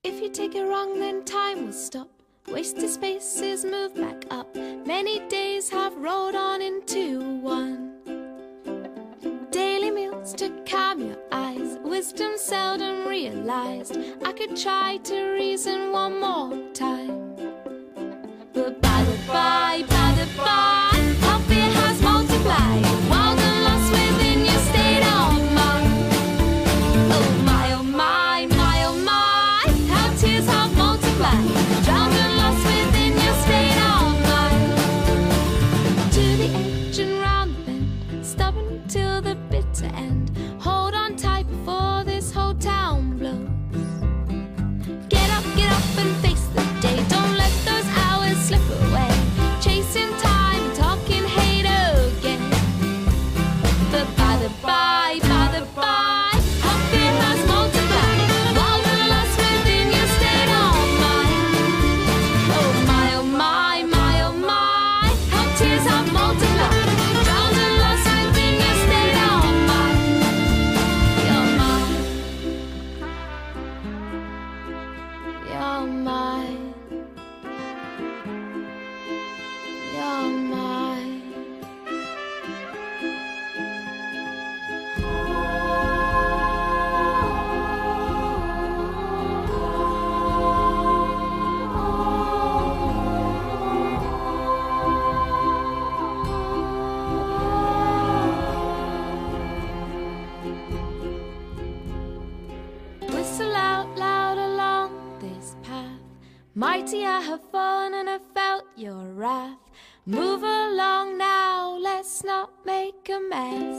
If you take it wrong, then time will stop. Wasted spaces move back up. Many days have rolled on into one. Daily meals to calm your eyes. Wisdom seldom realized. I could try to reason one more time, but by the by, how fear has multiplied. Wild and lost within your state of mind. Oh my, oh my, my, oh my, how tears have multiplied. Drowned and lost within your state of mind. To the edge and round the bend, stubborn till the bitter end. Hold on tight before this whole town blows. Get up and face the day. Don't let those hours slip away. Chasing time, talking hate again. But by the by, how fear has multiplied. Wild and lost within your state of mind. Oh my, oh my, my, oh my, how tears have multiplied. Drowned and lost within your state of mind. You're mine. You're mine. You're mine. Whistle out loud along this path. Mighty I have fallen and have felt your wrath. Move along now, let's not make a mess.